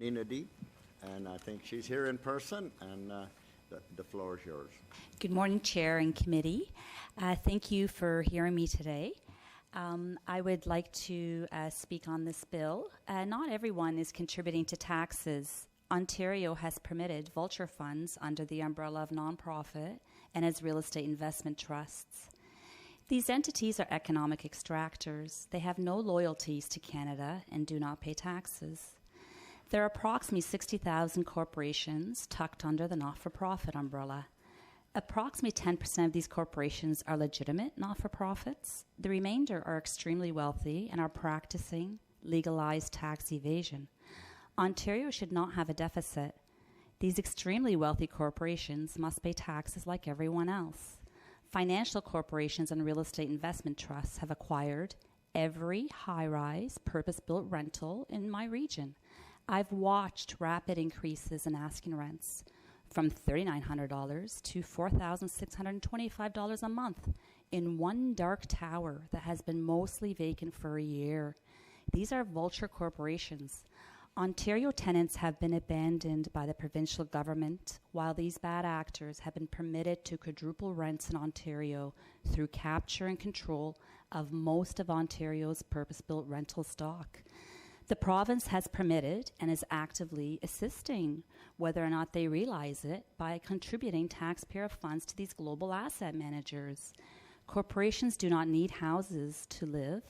Nina Deep, and I think she's here in person, and the floor is yours. Good morning, Chair and Committee. Thank you for hearing me today. I would like to speak on this bill. Not everyone is contributing to taxes. Ontario has permitted vulture funds under the umbrella of nonprofit and as real estate investment trusts. These entities are economic extractors. They have no loyalties to Canada and do not pay taxes. There are approximately 60,000 corporations tucked under the not-for-profit umbrella. Approximately 10% of these corporations are legitimate not-for-profits. The remainder are extremely wealthy and are practicing legalized tax evasion. Ontario should not have a deficit. These extremely wealthy corporations must pay taxes like everyone else. Financial corporations and real estate investment trusts have acquired every high-rise, purpose-built rental in my region. I've watched rapid increases in asking rents from $3,900 to $4,625 a month in one dark tower that has been mostly vacant for a year. These are vulture corporations. Ontario tenants have been abandoned by the provincial government, while these bad actors have been permitted to quadruple rents in Ontario through capture and control of most of Ontario's purpose-built rental stock. The province has permitted and is actively assisting, whether or not they realize it, by contributing taxpayer funds to these global asset managers. Corporations do not need houses to live.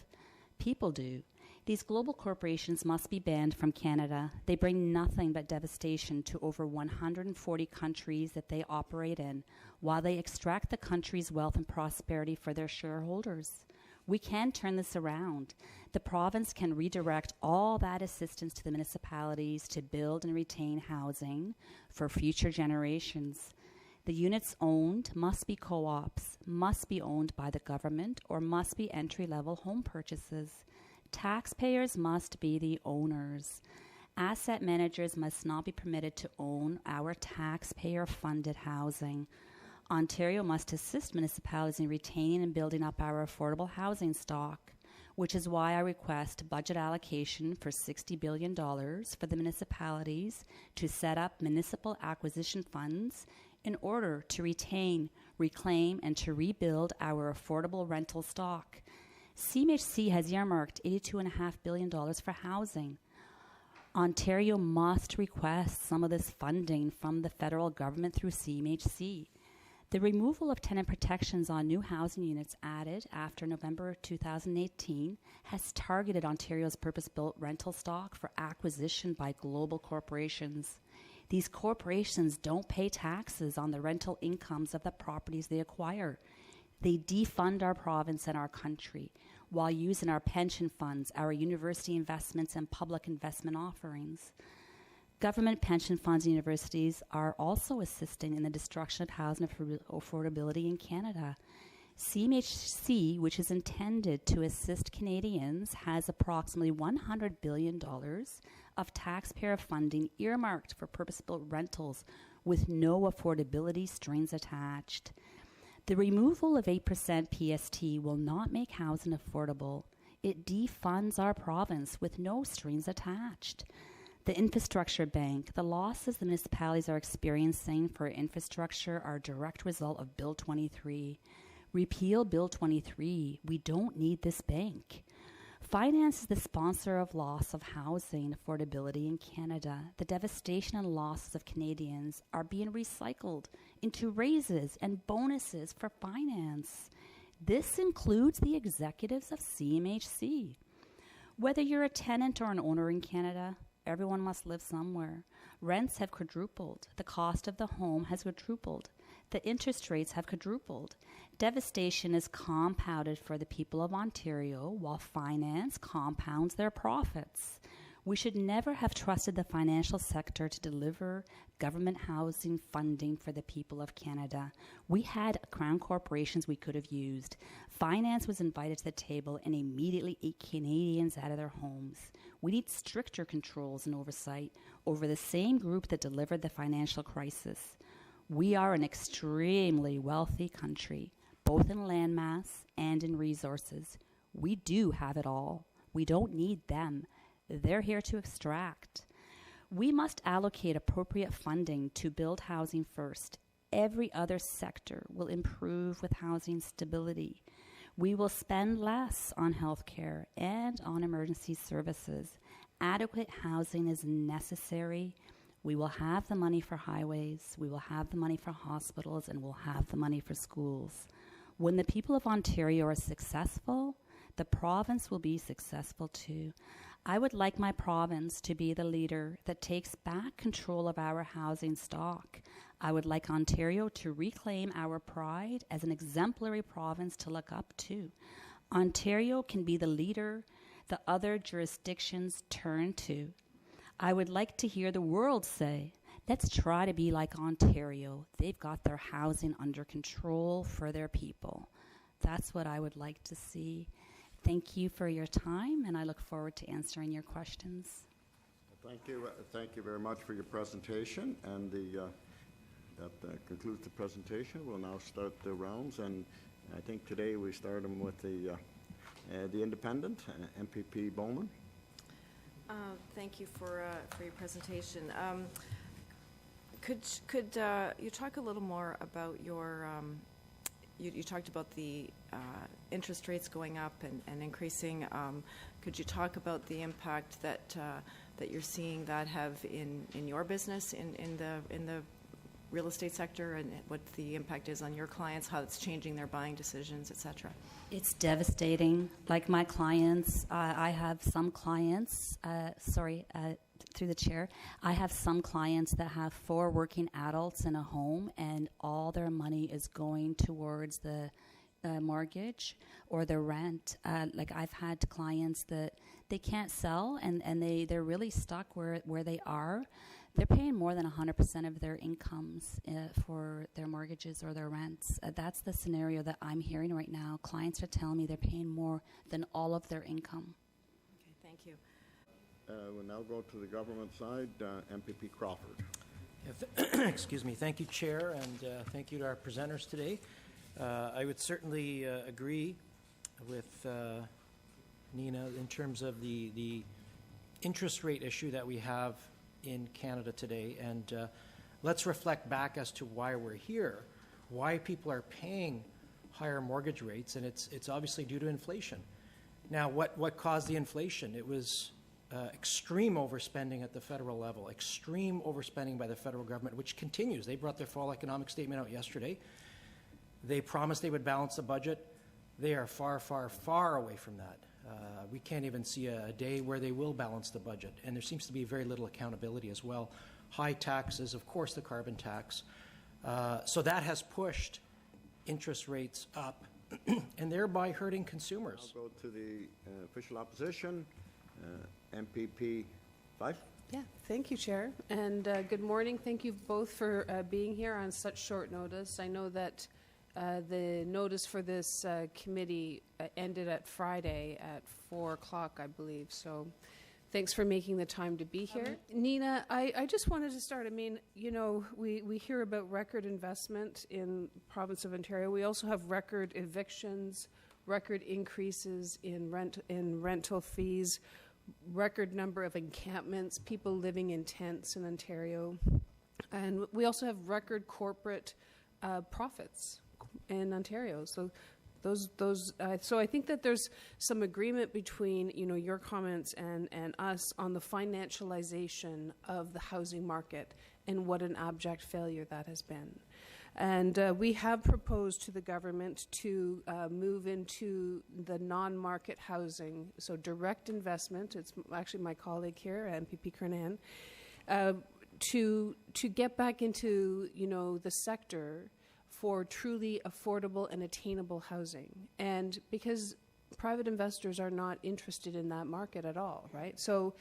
People do. These global corporations must be banned from Canada. They bring nothing but devastation to over 140 countries that they operate in, while they extract the country's wealth and prosperity for their shareholders. We can turn this around. The province can redirect all that assistance to the municipalities to build and retain housing for future generations. The units owned must be co-ops, must be owned by the government, or must be entry-level home purchases. Taxpayers must be the owners. Asset managers must not be permitted to own our taxpayer-funded housing. Ontario must assist municipalities in retaining and building up our affordable housing stock, which is why I request budget allocation for $60 billion for the municipalities to set up municipal acquisition funds in order to retain, reclaim, and to rebuild our affordable rental stock. CMHC has earmarked $82.5 billion for housing. Ontario must request some of this funding from the federal government through CMHC. The removal of tenant protections on new housing units added after November 2018 has targeted Ontario's purpose-built rental stock for acquisition by global corporations. These corporations don't pay taxes on the rental incomes of the properties they acquire. They defund our province and our country while using our pension funds, our university investments, and public investment offerings. Government pension funds and universities are also assisting in the destruction of housing affordability in Canada. CMHC, which is intended to assist Canadians, has approximately $100 billion of taxpayer funding earmarked for purpose-built rentals with no affordability strings attached. The removal of 8% PST will not make housing affordable. It defunds our province with no strings attached. The Infrastructure Bank, the losses the municipalities are experiencing for infrastructure are a direct result of Bill 23. Repeal Bill 23. We don't need this bank. Finance is the sponsor of loss of housing affordability in Canada. The devastation and losses of Canadians are being recycled into raises and bonuses for finance. This includes the executives of CMHC. Whether you're a tenant or an owner in Canada, everyone must live somewhere. Rents have quadrupled. The cost of the home has quadrupled. The interest rates have quadrupled. Devastation is compounded for the people of Ontario while finance compounds their profits. We should never have trusted the financial sector to deliver government housing funding for the people of Canada. We had crown corporations we could have used. Finance was invited to the table and immediately ate Canadians out of their homes. We need stricter controls and oversight over the same group that delivered the financial crisis. We are an extremely wealthy country, both in landmass and in resources. We do have it all. We don't need them. They're here to extract. We must allocate appropriate funding to build housing first. Every other sector will improve with housing stability. We will spend less on health care and on emergency services. Adequate housing is necessary. We will have the money for highways, we will have the money for hospitals, and we'll have the money for schools. When the people of Ontario are successful, the province will be successful too. I would like my province to be the leader that takes back control of our housing stock. I would like Ontario to reclaim our pride as an exemplary province to look up to. Ontario can be the leader the other jurisdictions turn to. I would like to hear the world say, let's try to be like Ontario. They've got their housing under control for their people. That's what I would like to see. Thank you for your time, and I look forward to answering your questions. Thank you very much for your presentation, and that concludes the presentation. We'll now start the rounds, and I think today we start them with the Independent, MPP Bowman. Thank you for your presentation. Could you talk a little more about your, you talked about the interest rates going up and increasing. Could you talk about the impact that you're seeing that have in your business, in the real estate sector, and what the impact is on your clients, how it's changing their buying decisions, et cetera? It's devastating. Like my clients, I have some clients, through the chair, I have some clients that have 4 working adults in a home, and all their money is going towards the mortgage or the rent. Like I've had clients that they can't sell, and they're really stuck where they are. They're paying more than 100% of their incomes for their mortgages or their rents. That's the scenario that I'm hearing right now. Clients are telling me they're paying more than all of their income. Okay, thank you. We'll now go to the government side, MPP Crawford. Excuse me. Thank you, Chair, and thank you to our presenters today. I would certainly agree with Nina in terms of the interest rate issue that we have in Canada today, and let's reflect back as to why we're here, why people are paying higher mortgage rates, and it's obviously due to inflation. Now, what caused the inflation? It was extreme overspending at the federal level, extreme overspending by the federal government, which continues. They brought their fall economic statement out yesterday. They promised they would balance the budget. They are far, far, far away from that. We can't even see a day where they will balance the budget, and there seems to be very little accountability as well. High taxes, of course, the carbon tax. So that has pushed interest rates up and thereby hurting consumers. I'll go to the official opposition, MPP Fife. Yeah, thank you, Chair, and good morning. Thank you both for being here on such short notice. I know that the notice for this committee ended at Friday at 4 o'clock, I believe, so thanks for making the time to be here. Nina, I just wanted to start. I mean, you know, we hear about record investment in the province of Ontario. We also have record evictions, record increases in rental fees, record number of encampments, people living in tents in Ontario. And we also have record corporate profits in Ontario. So so I think that there's some agreement between, you know, your comments and us on the financialization of the housing market and what an abject failure that has been. And we have proposed to the government to move into the non-market housing, so direct investment. It's actually my colleague here, MPP Kernan, to get back into, you know, the sector for truly affordable and attainable housing. And because private investors are not interested in that market at all, right? So,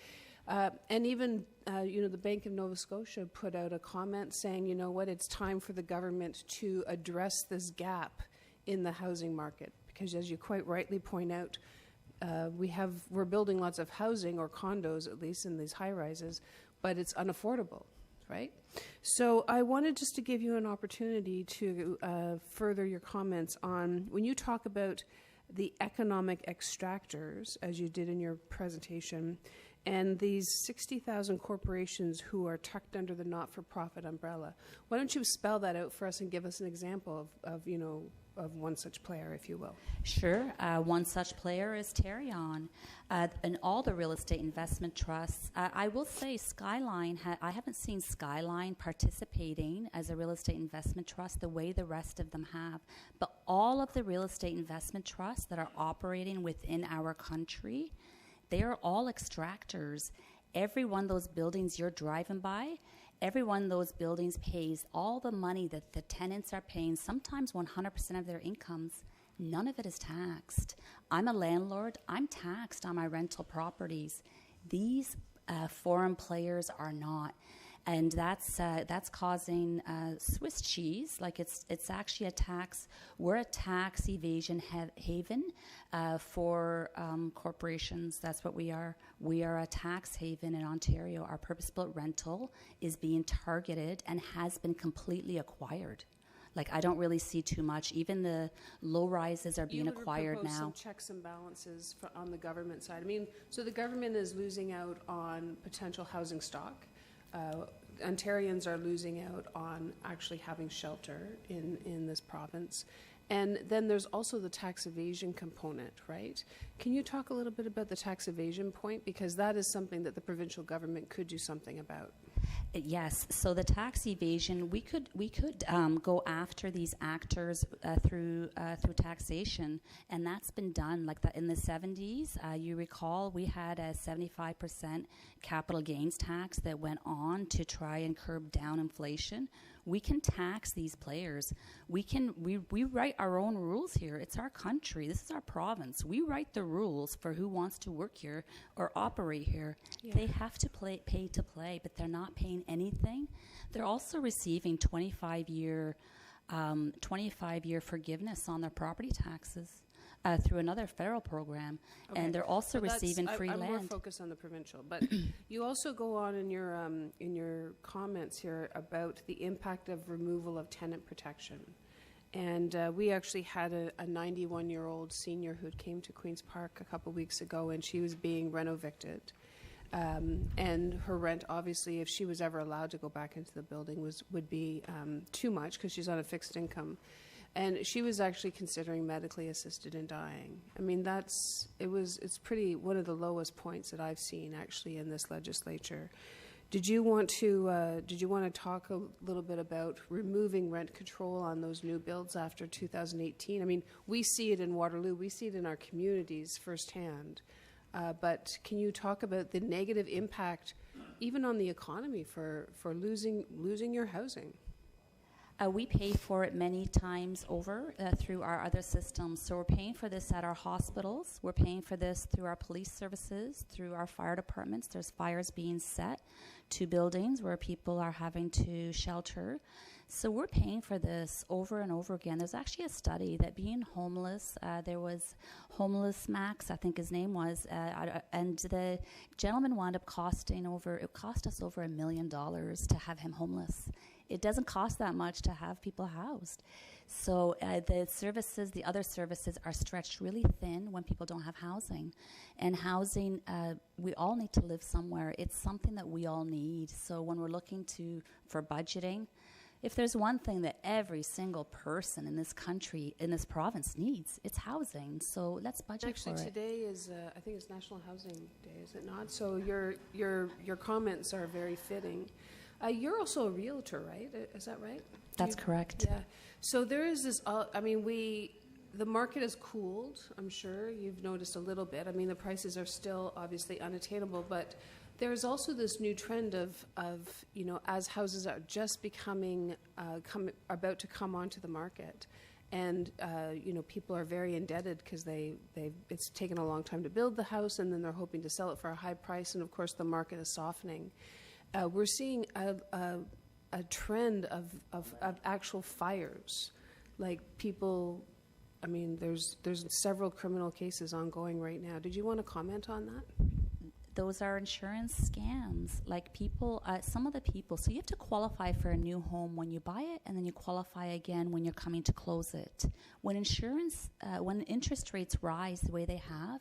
and even, you know, the Bank of Nova Scotia put out a comment saying, you know what, it's time for the government to address this gap in the housing market. Because as you quite rightly point out, we're building lots of housing, or condos at least, in these high-rises, but it's unaffordable, right? So I wanted just to give you an opportunity to further your comments on, when you talk about the economic extractors, as you did in your presentation, and these 60,000 corporations who are tucked under the not-for-profit umbrella. Why don't you spell that out for us and give us an example of one such player, if you will? Sure. One such player is Tarion. And all the real estate investment trusts. I will say Skyline, I haven't seen Skyline participating as a real estate investment trust the way the rest of them have. But all of the real estate investment trusts that are operating within our country, they are all extractors. Every one of those buildings you're driving by, every one of those buildings pays all the money that the tenants are paying, sometimes 100% of their incomes. None of it is taxed. I'm a landlord. I'm taxed on my rental properties. These foreign players are not. And that's causing Swiss cheese. Like it's actually a tax. We're a tax evasion haven for corporations. That's what we are. We are a tax haven in Ontario. Our purpose-built rental is being targeted and has been completely acquired. Like, I don't really see too much. Even the low rises are being acquired propose now. some checks and balances on the government side. I mean, so the government is losing out on potential housing stock. Ontarians are losing out on actually having shelter in this province. And then there's also the tax evasion component, right? Can you talk a little bit about the tax evasion point? Because that is something that the provincial government could do something about. Yes. So the tax evasion, we could go after these actors through taxation, and that's been done. Like in the 70s, you recall we had a 75% capital gains tax that went on to try and curb down inflation. We can tax these players. We write our own rules here. It's our country. This is our province. We write the rules for who wants to work here or operate here. Yeah. They have to pay to play, but they're not paying anything. They're also receiving 25-year forgiveness on their property taxes through another federal program, okay. And they're also receiving free land. I'm more focused on the provincial, but you also go on in your comments here about the impact of removal of tenant protection. And we actually had a 91-year-old senior who came to Queen's Park a couple weeks ago, and she was being reno-evicted. And her rent, obviously, if she was ever allowed to go back into the building, would be too much because she's on a fixed income. And she was actually considering medically assisted in dying. I mean, it's pretty one of the lowest points that I've seen actually in this legislature. Did you want to talk a little bit about removing rent control on those new builds after 2018? I mean, we see it in Waterloo, we see it in our communities firsthand. But can you talk about the negative impact, even on the economy, for losing your housing? We pay for it many times over through our other systems. So we're paying for this at our hospitals. We're paying for this through our police services, through our fire departments. There's fires being set to buildings where people are having to shelter. So we're paying for this over and over again. There's actually a study that being homeless, there was Homeless Max, I think his name was, and the gentleman wound up it cost us over $1 million to have him homeless. It doesn't cost that much to have people housed. So the other services are stretched really thin when people don't have housing. And housing, we all need to live somewhere. It's something that we all need. So when we're looking for budgeting, if there's one thing that every single person in this country, in this province needs, it's housing. So let's budget for it. Actually, today is, I think it's National Housing Day, is it not? So your comments are very fitting. You're also a realtor, right? Is that right? That's correct. Yeah. So there is this, the market has cooled, I'm sure. You've noticed a little bit. I mean, the prices are still obviously unattainable, but there's also this new trend of as houses are just becoming, about to come onto the market. And, people are very indebted because it's taken a long time to build the house, and then they're hoping to sell it for a high price, and of course the market is softening. We're seeing a trend of actual fires. Like people, I mean, there's several criminal cases ongoing right now. Did you want to comment on that? Those are insurance scams. Like people, some of the people, so you have to qualify for a new home when you buy it, and then you qualify again when you're coming to close it. When interest rates rise the way they have,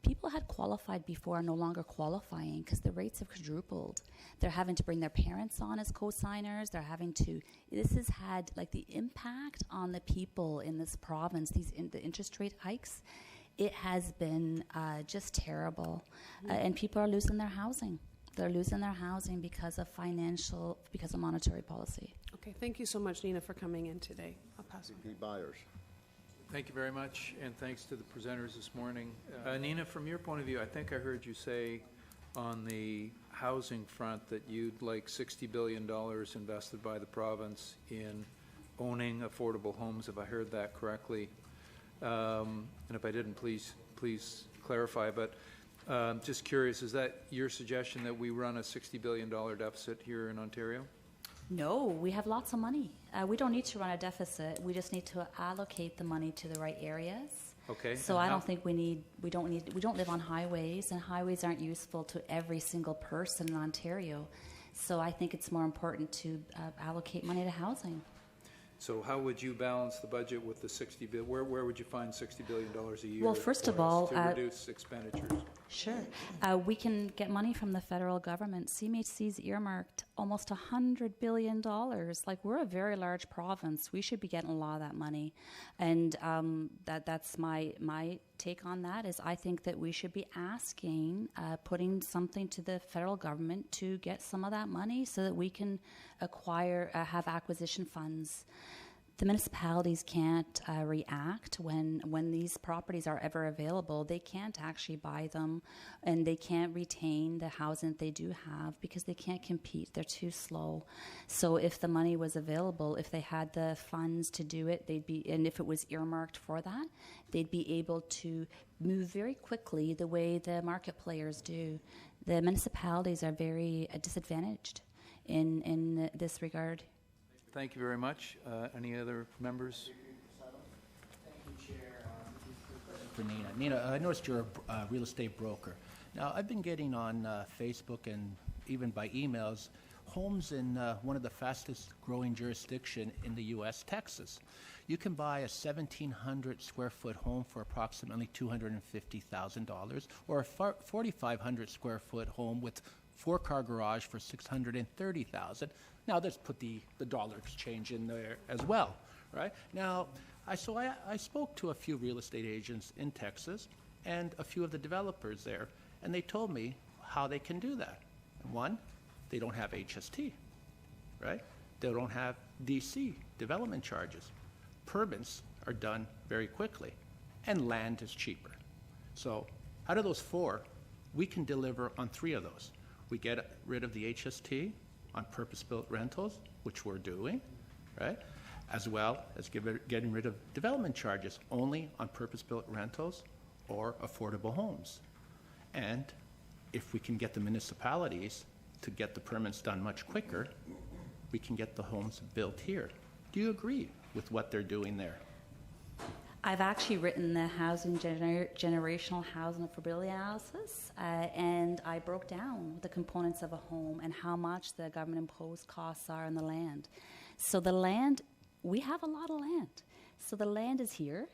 people had qualified before are no longer qualifying because the rates have quadrupled. They're having to bring their parents on as co-signers. They're having to. This has had like the impact on the people in this province. The interest rate hikes, it has been just terrible, and people are losing their housing. They're losing their housing because of monetary policy. Okay, thank you so much, Nina, for coming in today. I'll pass on. VP Byers. Thank you very much, and thanks to the presenters this morning. Nina, from your point of view, I think I heard you say on the housing front that you'd like $60 billion invested by the province in owning affordable homes, if I heard that correctly. And if I didn't, please clarify. But just curious, is that your suggestion that we run a $60 billion deficit here in Ontario? No, we have lots of money. We don't need to run a deficit. We just need to allocate the money to the right areas. Okay. So I don't think we don't live on highways, and highways aren't useful to every single person in Ontario. So I think it's more important to allocate money to housing. So how would you balance the budget with the $60 billion? Where would you find $60 billion a year? Well, first of for us all, to reduce expenditures. Sure. We can get money from the federal government. CMHC's earmarked almost $100 billion. Like, we're a very large province. We should be getting a lot of that money. And that's my take on that is I think that we should be asking, putting something to the federal government to get some of that money so that we can have acquisition funds. The municipalities can't react when these properties are ever available. They can't actually buy them, and they can't retain the housing that they do have because they can't compete. They're too slow. So if the money was available, if they had the funds to do it, and if it was earmarked for that, they'd be able to move very quickly the way the market players do. The municipalities are very disadvantaged in this regard. Thank you very much. Any other members? Thank you, Chair. For Nina. Nina, I noticed you're a real estate broker. Now, I've been getting on Facebook and even by emails homes in one of the fastest growing jurisdiction in the U.S., Texas. You can buy a 1,700 square foot home for approximately $250,000 or a 4,500 square foot home with 4-car garage for $630,000. Now let's put the dollar exchange in there as well, right? Now, I spoke to a few real estate agents in Texas and a few of the developers there, and they told me how they can do that. One, they don't have HST, right? They don't have DC, development charges. Permits are done very quickly, and land is cheaper. So out of those 4, we can deliver on 3 of those. We get rid of the HST on purpose-built rentals, which we're doing, right? As well as getting rid of development charges only on purpose-built rentals or affordable homes. And if we can get the municipalities to get the permits done much quicker, we can get the homes built here. Do you agree with what they're doing there? I've actually written the housing generational housing affordability analysis, and I broke down the components of a home and how much the government-imposed costs are on the land. So the land, we have a lot of land. So the land is here.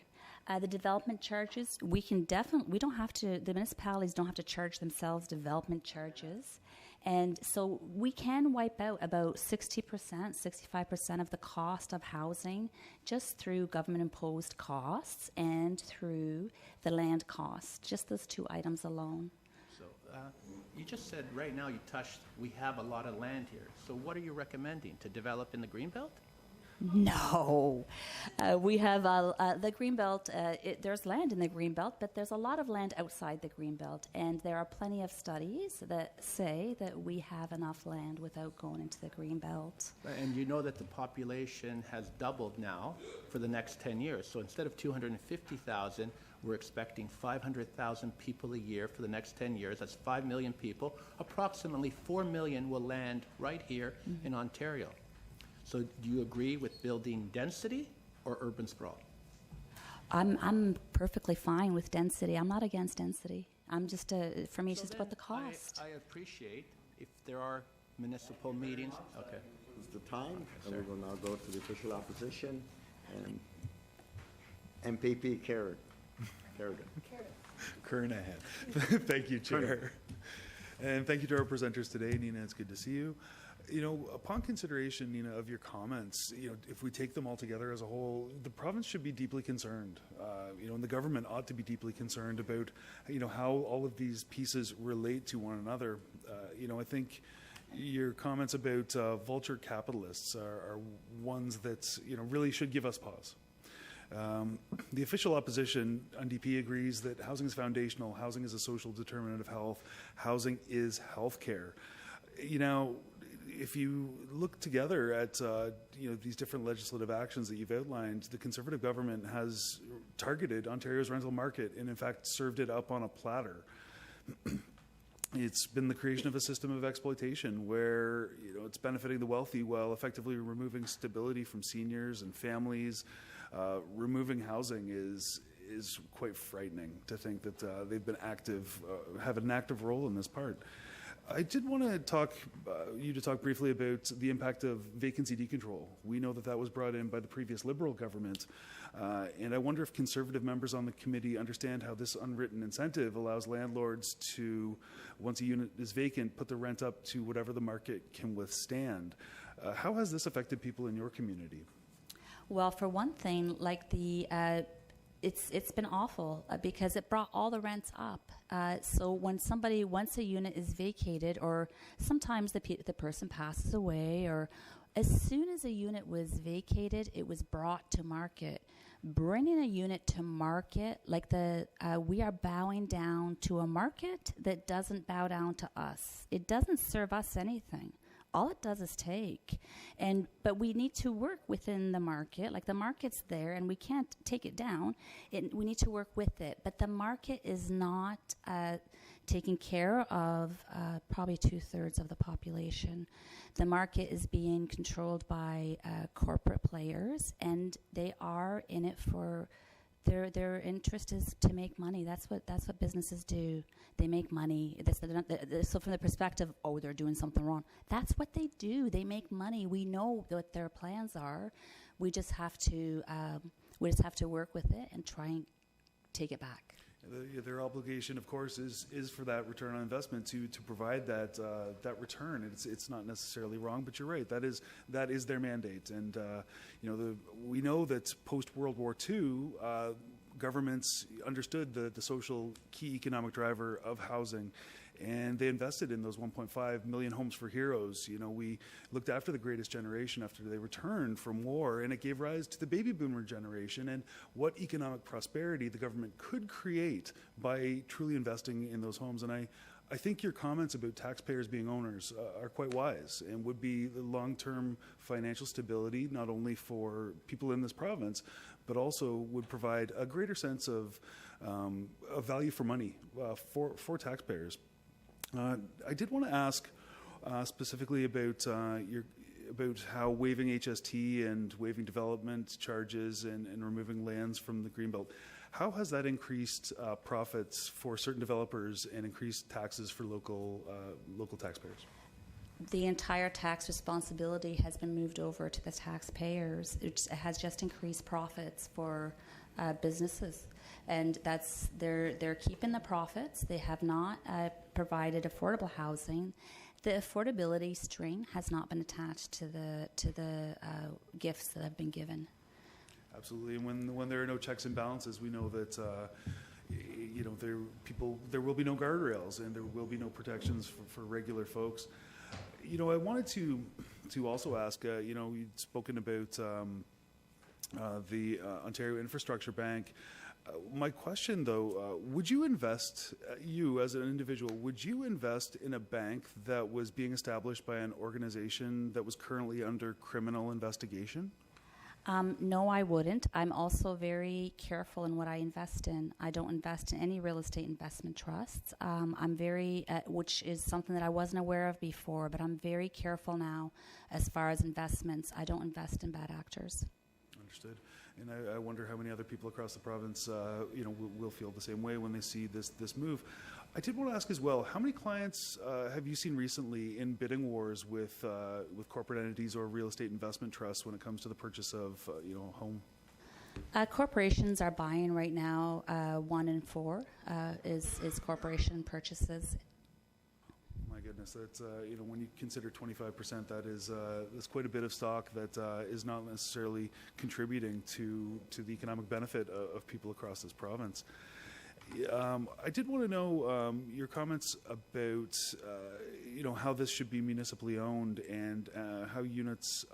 The development charges, the municipalities don't have to charge themselves development charges. And so we can wipe out about 60%, 65% of the cost of housing just through government-imposed costs and through the land costs, just those 2 items alone. So you just said right now we have a lot of land here. So what are you recommending, to develop in the Greenbelt? No. We have the Greenbelt. There's land in the Greenbelt, but there's a lot of land outside the Greenbelt. And there are plenty of studies that say that we have enough land without going into the Greenbelt. And you know that the population has doubled now for the next 10 years. So instead of 250,000, we're expecting 500,000 people a year for the next 10 years. That's 5 million people. Approximately 4 million will land right here in Ontario. So do you agree with building density or urban sprawl? I'm perfectly fine with density. I'm not against density. I'm just, for me, it's just about the cost. I appreciate if there are municipal meetings. Okay. It's the time, and we will now go to the official opposition, and MPP Kerrigan. Kernahan. Thank you, Chair. And thank you to our presenters today. Nina, it's good to see you. You know, upon consideration, Nina, of your comments, you know, if we take them all together as a whole, the province should be deeply concerned. You know, and the government ought to be deeply concerned about, you know, how all of these pieces relate to one another. You know, I think your comments about vulture capitalists are ones that, you know, really should give us pause. The official opposition, NDP, agrees that housing is foundational, housing is a social determinant of health, housing is health care. You know, if you look together at you know, these different legislative actions that you've outlined, the Conservative government has targeted Ontario's rental market and in fact served it up on a platter. It's been the creation of a system of exploitation where, you know, it's benefiting the wealthy while effectively removing stability from seniors and families. Removing housing is quite frightening to think that they've been active, have an active role in this part. I did want to talk briefly about the impact of vacancy decontrol. We know that that was brought in by the previous Liberal government, and I wonder if Conservative members on the committee understand how this unwritten incentive allows landlords to, once a unit is vacant, put the rent up to whatever the market can withstand. How has this affected people in your community? Well, for one thing, like it's been awful because it brought all the rents up. So when once a unit is vacated, or sometimes the person passes away, or as soon as a unit was vacated, it was brought to market. Bringing a unit to market, like we are bowing down to a market that doesn't bow down to us. It doesn't serve us anything. All it does is take. But we need to work within the market. Like, the market's there and we can't take it down. We need to work with it. But the market is not taking care of probably 2/3 of the population. The market is being controlled by corporate players, and they are in it for their interest is to make money. That's what businesses do. They make money. So from the perspective, oh, they're doing something wrong. That's what they do. They make money. We know what their plans are. We just have to work with it and try and take it back. Their obligation, of course, is for that return on investment to provide that return. It's not necessarily wrong, but you're right. That is their mandate. And you know, we know that post World War II, governments understood the social key economic driver of housing, and they invested in those 1.5 million homes for heroes. You know, we looked after the greatest generation after they returned from war, and it gave rise to the baby boomer generation and what economic prosperity the government could create by truly investing in those homes. And I think your comments about taxpayers being owners are quite wise and would be the long-term financial stability, not only for people in this province, but also would provide a greater sense of value for money for taxpayers. I did want to ask specifically about how waiving HST and waiving development charges and removing lands from the Greenbelt, how has that increased profits for certain developers and increased taxes for local taxpayers? The entire tax responsibility has been moved over to the taxpayers. It has just increased profits for businesses, and they're keeping the profits. They have not provided affordable housing. The affordability string has not been attached to the gifts that have been given. Absolutely, and when there are no checks and balances, we know that you know, there will be no guardrails and there will be no protections for regular folks. You know, I wanted to also ask. You know, you'd spoken about the Ontario Infrastructure Bank. My question, though, would you invest, you as an individual, would you invest in a bank that was being established by an organization that was currently under criminal investigation? No, I wouldn't. I'm also very careful in what I invest in. I don't invest in any real estate investment trusts. I'm very, which is something that I wasn't aware of before, but I'm very careful now as far as investments. I don't invest in bad actors. Understood. And I wonder how many other people across the province, you know, will feel the same way when they see this move. I did want to ask as well, how many clients have you seen recently in bidding wars with corporate entities or real estate investment trusts when it comes to the purchase of, you know, a home? Corporations are buying right now. 1 in 4 is corporation purchases. My goodness, that's you know, when you consider 25%, that's quite a bit of stock that is not necessarily contributing to the economic benefit of people across this province. I did want to know your comments about you know, how this should be municipally owned and how units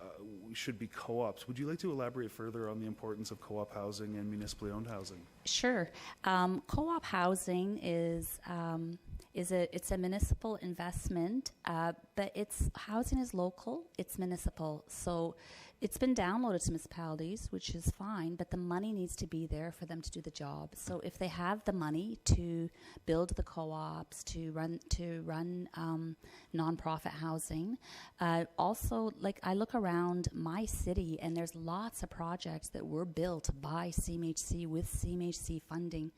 should be co-ops. Would you like to elaborate further on the importance of co-op housing and municipally owned housing? Sure. Co-op housing is it's a municipal investment, but housing is local. It's municipal, so it's been downloaded to municipalities, which is fine. But the money needs to be there for them to do the job. So if they have the money to build the co-ops, to run nonprofit housing, also, like, I look around my city and there's lots of projects that were built by CMHC with CMHC funding.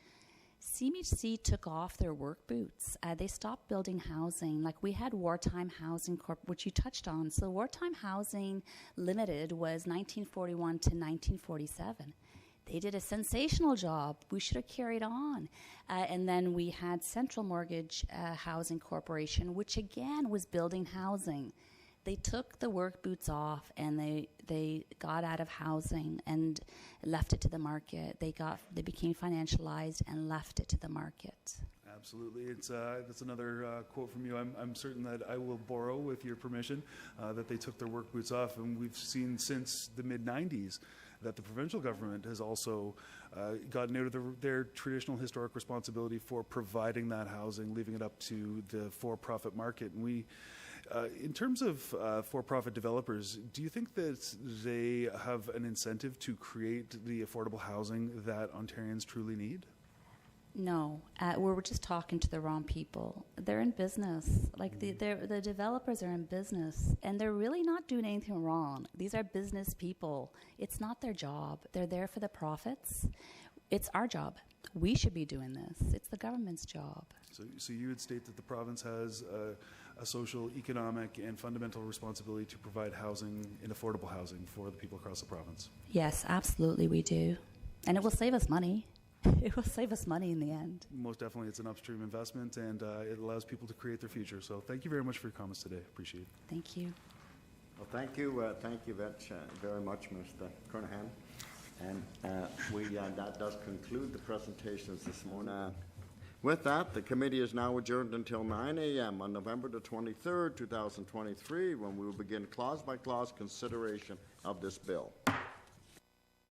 CMHC took off their work boots. They stopped building housing. Like, we had Wartime Housing Corp, which you touched on. So Wartime Housing Limited was 1941 to 1947. They did a sensational job. We should have carried on. And then we had Central Mortgage Housing Corporation, which again was building housing. They took the work boots off and they got out of housing and left it to the market. They became financialized and left it to the market. Absolutely. It's that's another quote from you. I'm certain that I will borrow, with your permission, that they took their work boots off. And we've seen since the mid-'90s that the provincial government has also gotten out of their traditional historic responsibility for providing that housing, leaving it up to the for-profit market. And we, in terms of for-profit developers, do you think that they have an incentive to create the affordable housing that Ontarians truly need? No, we're just talking to the wrong people. They're in business. Like, the developers are in business, and they're really not doing anything wrong. These are business people. It's not their job. They're there for the profits. It's our job. We should be doing this. It's the government's job. So you would state that the province has a social, economic, and fundamental responsibility to provide housing and affordable housing for the people across the province? Yes, absolutely we do. And it will save us money. It will save us money in the end. Most definitely, it's an upstream investment, and it allows people to create their future. So thank you very much for your comments today. Appreciate it. Thank you. Well, thank you very much, Mr. Kernahan. And that does conclude the presentations this morning. With that, the committee is now adjourned until 9 a.m. on November the 23rd, 2023, when we will begin clause-by-clause consideration of this bill.